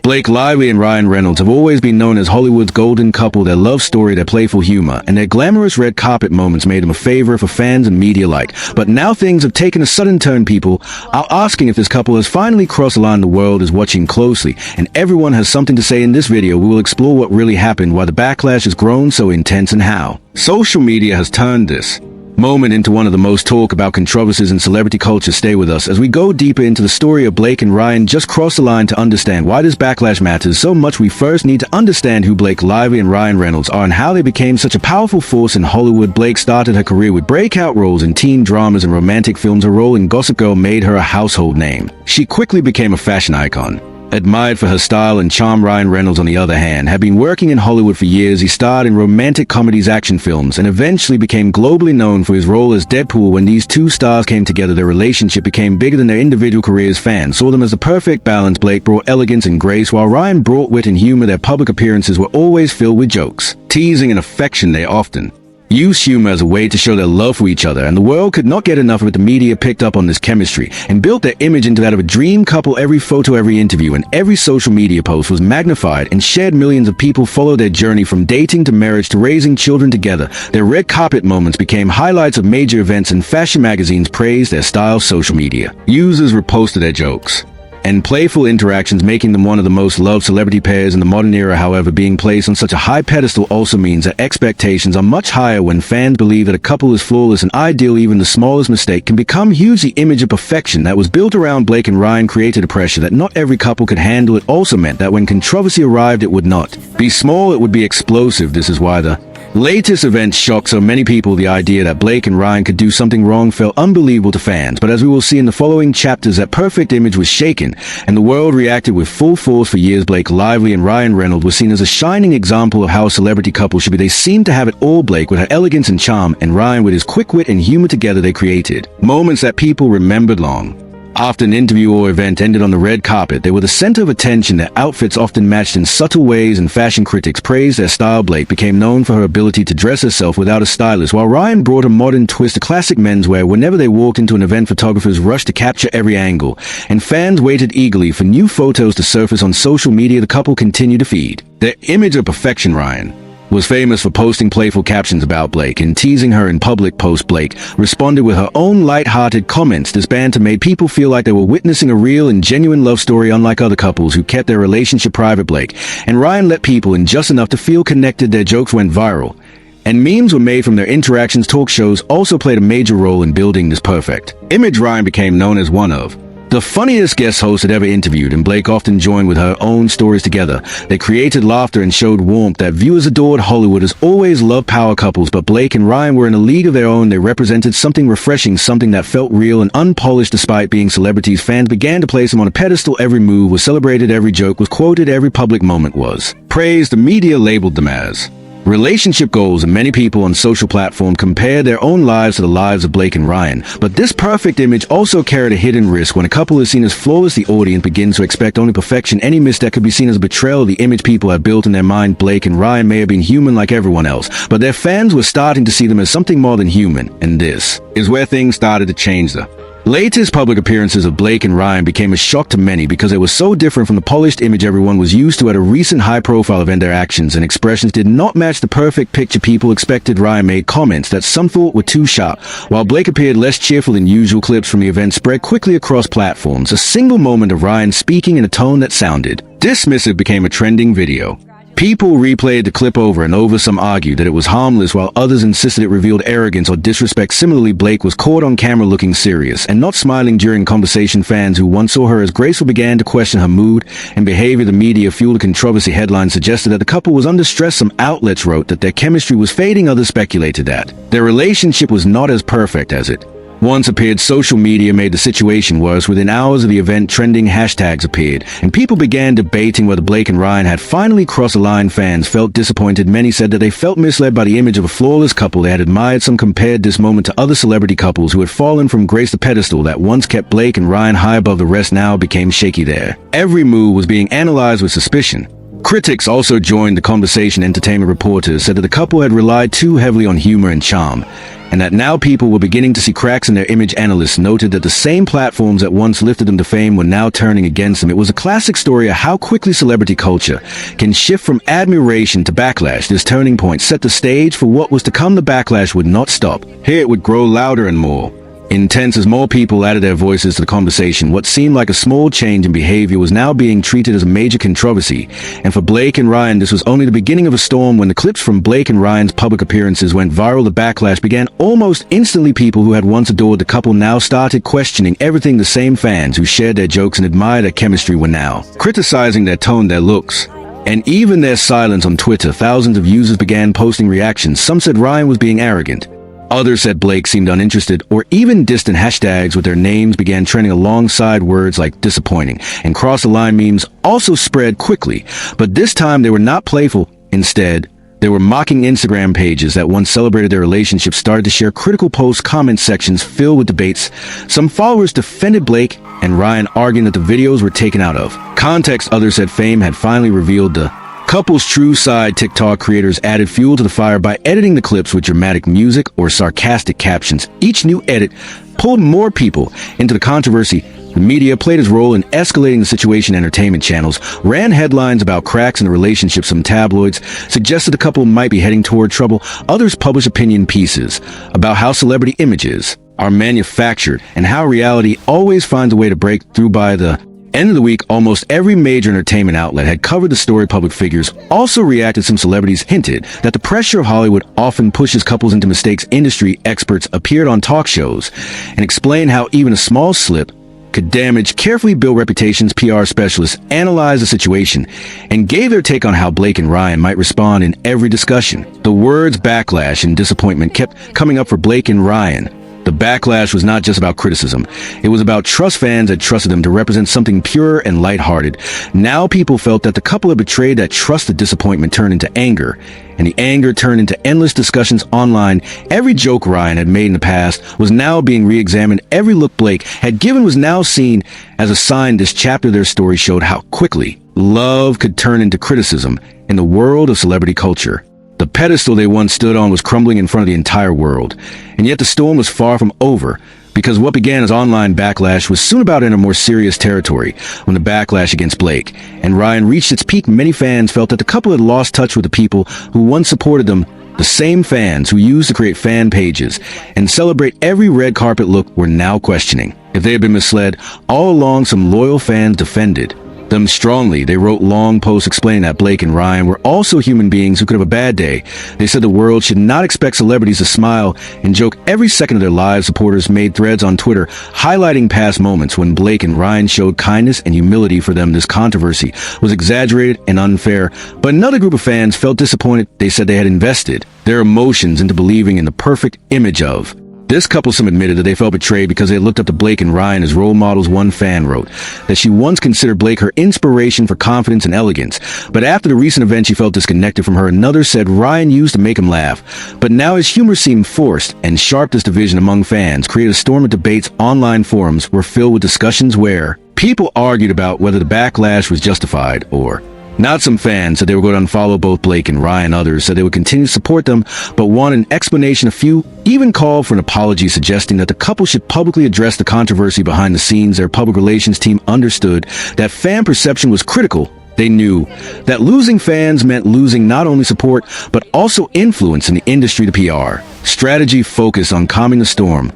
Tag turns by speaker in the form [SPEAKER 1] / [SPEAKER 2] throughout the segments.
[SPEAKER 1] Blake Lively and Ryan Reynolds have always been known as Hollywood's golden couple. Their love story, their playful humor, and their glamorous red carpet moments made them a favorite for fans and media alike. But now things have taken a sudden turn. People are asking if this couple has finally crossed the line. The world is watching closely, and everyone has something to say. In this video, we will explore what really happened, why the backlash has grown so intense, and how social media has turned this moment into one of the most talked about controversies in celebrity culture. Stay with us as we go deeper into the story of Blake and Ryan. Just cross the line to understand why this backlash matters so much. We first need to understand who Blake Lively and Ryan Reynolds are and how they became such a powerful force in Hollywood. Blake started her career with breakout roles in teen dramas and romantic films. Her role in Gossip Girl made her a household name. She quickly became a fashion icon, admired for her style and charm. Ryan Reynolds, on the other hand, had been working in Hollywood for years. He starred in romantic comedies, action films, and eventually became globally known for his role as Deadpool. When these two stars came together, their relationship became bigger than their individual careers. Fans saw them as the perfect balance. Blake brought elegance and grace, while Ryan brought wit and humor. Their public appearances were always filled with jokes, teasing, and affection. They often used humor as a way to show their love for each other, and the world could not get enough of it. The media picked up on this chemistry and built their image into that of a dream couple. Every photo, every interview, and every social media post was magnified and shared. Millions of people followed their journey from dating to marriage to raising children together. Their red carpet moments became highlights of major events, and fashion magazines praised their style. Social media users reposted their jokes and playful interactions, making them one of the most loved celebrity pairs in the modern era. However, being placed on such a high pedestal also means that expectations are much higher. When fans believe that a couple is flawless and ideal, even the smallest mistake can become huge. The image of perfection that was built around Blake and Ryan created a pressure that not every couple could handle. It also meant that when controversy arrived, it would not be small, it would be explosive. This is why the latest event shocked so many people. The idea that Blake and Ryan could do something wrong felt unbelievable to fans, but as we will see in the following chapters, that perfect image was shaken, and the world reacted with full force. For years, Blake Lively and Ryan Reynolds were seen as a shining example of how a celebrity couple should be. They seemed to have it all. Blake with her elegance and charm, and Ryan with his quick wit and humor. Together they created moments that people remembered long after an interview or event ended. On the red carpet, they were the center of attention. Their outfits often matched in subtle ways, and fashion critics praised their style. Blake became known for her ability to dress herself without a stylist, while Ryan brought a modern twist to classic menswear. Whenever they walked into an event, photographers rushed to capture every angle, and fans waited eagerly for new photos to surface on social media. The couple continued to feed their image of perfection. Ryan was famous for posting playful captions about Blake and teasing her in public posts. Blake responded with her own light-hearted comments. This banter made people feel like they were witnessing a real and genuine love story. Unlike other couples who kept their relationship private, Blake and Ryan let people in just enough to feel connected. Their jokes went viral, and memes were made from their interactions. Talk shows also played a major role in building this perfect image. Ryan became known as one of the funniest guest hosts had ever interviewed, and Blake often joined with her own stories. Together they created laughter and showed warmth that viewers adored. Hollywood has always loved power couples, but Blake and Ryan were in a league of their own. They represented something refreshing, something that felt real and unpolished. Despite being celebrities, fans began to place them on a pedestal. Every move was celebrated, every joke was quoted, every public moment was praised. The media labeled them as relationship goals, and many people on social platforms compared their own lives to the lives of Blake and Ryan. But this perfect image also carried a hidden risk. When a couple is seen as flawless, the audience begins to expect only perfection. Any misstep could be seen as a betrayal of the image people had built in their mind. Blake and Ryan may have been human like everyone else, but their fans were starting to see them as something more than human, and this is where things started to change. The latest public appearances of Blake and Ryan became a shock to many because they were so different from the polished image everyone was used to at a recent high-profile event. Their actions and expressions did not match the perfect picture people expected. Ryan made comments that some thought were too sharp, while Blake appeared less cheerful than usual. Clips from the event spread quickly across platforms. A single moment of Ryan speaking in a tone that sounded dismissive became a trending video. People replayed the clip over and over. Some argued that it was harmless, while others insisted it revealed arrogance or disrespect. Similarly, Blake was caught on camera looking serious and not smiling during conversation. Fans who once saw her as graceful began to question her mood and behavior. The media fueled a controversy. Headlines suggested that the couple was under stress. Some outlets wrote that their chemistry was fading. Others speculated that their relationship was not as perfect as it once appeared. Social media made the situation worse. Within hours of the event, trending hashtags appeared, and people began debating whether Blake and Ryan had finally crossed the line. Fans felt disappointed. Many said that they felt misled by the image of a flawless couple they had admired. Some compared this moment to other celebrity couples who had fallen from grace. The pedestal that once kept Blake and Ryan high above the rest now became shaky. There, every move was being analyzed with suspicion. Critics also joined the conversation. Entertainment reporters said that the couple had relied too heavily on humor and charm, and that now people were beginning to see cracks in their image. Analysts noted that the same platforms that once lifted them to fame were now turning against them. It was a classic story of how quickly celebrity culture can shift from admiration to backlash. This turning point set the stage for what was to come. The backlash would not stop. Here it would grow louder and more intense as more people added their voices to the conversation. What seemed like a small change in behavior was now being treated as a major controversy. And for Blake and Ryan, this was only the beginning of a storm. When the clips from Blake and Ryan's public appearances went viral, the backlash began almost instantly. People who had once adored the couple now started questioning everything. The same fans who shared their jokes and admired their chemistry were now criticizing their tone, their looks, and even their silence on Twitter. Thousands of users began posting reactions. Some said Ryan was being arrogant. Others said Blake seemed uninterested or even distant. Hashtags with their names began trending alongside words like disappointing, and cross-the-line memes also spread quickly. But this time they were not playful. Instead, they were mocking. Instagram pages that once celebrated their relationship started to share critical posts, comment sections filled with debates. Some followers defended Blake and Ryan, arguing that the videos were taken out of context. Others said fame had finally revealed the couple's true side. TikTok creators added fuel to the fire by editing the clips with dramatic music or sarcastic captions. Each new edit pulled more people into the controversy. The media played its role in escalating the situation. Entertainment channels ran headlines about cracks in the relationship. Some tabloids suggested the couple might be heading toward trouble. Others published opinion pieces about how celebrity images are manufactured and how reality always finds a way to break through. By the end of the week, almost every major entertainment outlet had covered the story. Public figures also reacted. Some celebrities hinted that the pressure of Hollywood often pushes couples into mistakes. Industry experts appeared on talk shows and explained how even a small slip could damage carefully built reputations. PR specialists analyzed the situation and gave their take on how Blake and Ryan might respond in every discussion. The words backlash and disappointment kept coming up for Blake and Ryan. The backlash was not just about criticism. It was about trust. Fans had trusted them to represent something pure and lighthearted. Now people felt that the couple had betrayed that trust. The disappointment turned into anger, and the anger turned into endless discussions online. Every joke Ryan had made in the past was now being re-examined. Every look Blake had given was now seen as a sign. This chapter of their story showed how quickly love could turn into criticism in the world of celebrity culture. The pedestal they once stood on was crumbling in front of the entire world. And yet the storm was far from over, because what began as online backlash was soon about to enter more serious territory. When the backlash against Blake and Ryan reached its peak, many fans felt that the couple had lost touch with the people who once supported them. The same fans who used to create fan pages and celebrate every red carpet look were now questioning if they had been misled. All along, some loyal fans defended them strongly. They wrote long posts explaining that Blake and Ryan were also human beings who could have a bad day. They said the world should not expect celebrities to smile and joke every second of their lives. Supporters made threads on Twitter highlighting past moments when Blake and Ryan showed kindness and humility. For them, this controversy was exaggerated and unfair. But another group of fans felt disappointed. They said they had invested their emotions into believing in the perfect image of this couple. Some admitted that they felt betrayed because they looked up to Blake and Ryan as role models. One fan wrote that she once considered Blake her inspiration for confidence and elegance, but after the recent event she felt disconnected from her. Another said Ryan used to make him laugh, but now his humor seemed forced and sharp. This division among fans created a storm of debates. Online forums were filled with discussions where people argued about whether the backlash was justified or not. Some fans said they were going to unfollow both Blake and Ryan. Others said they would continue to support them, but want an explanation. A few even called for an apology, suggesting that the couple should publicly address the controversy behind the scenes. Their public relations team understood that fan perception was critical. They knew that losing fans meant losing not only support, but also influence in the industry. The PR strategy focused on calming the storm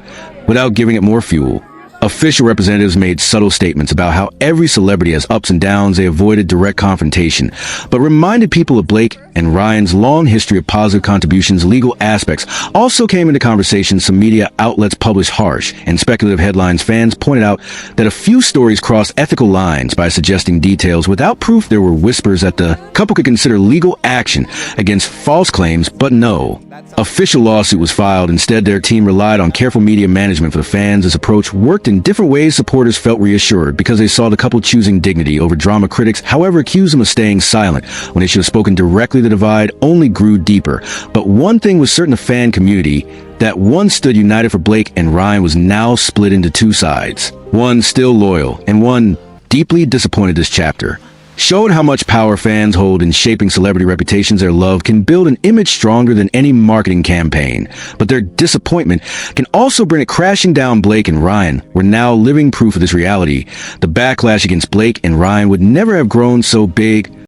[SPEAKER 1] without giving it more fuel. Official representatives made subtle statements about how every celebrity has ups and downs. They avoided direct confrontation, but reminded people of Blake and Ryan's long history of positive contributions. Legal aspects also came into conversation. Some media outlets published harsh and speculative headlines. Fans pointed out that a few stories crossed ethical lines by suggesting details without proof. There were whispers that the couple could consider legal action against false claims, but no official lawsuit was filed. Instead, their team relied on careful media management for the fans. This approach worked in different ways. Supporters felt reassured because they saw the couple choosing dignity over drama. Critics, however, accused them of staying silent when they should have spoken directly. The divide only grew deeper. But one thing was certain: the fan community that once stood united for Blake and Ryan was now split into two sides. One still loyal and one deeply disappointed. This chapter showing how much power fans hold in shaping celebrity reputations. Their love can build an image stronger than any marketing campaign, but their disappointment can also bring it crashing down. Blake and Ryan were now living proof of this reality. The backlash against Blake and Ryan would never have grown so big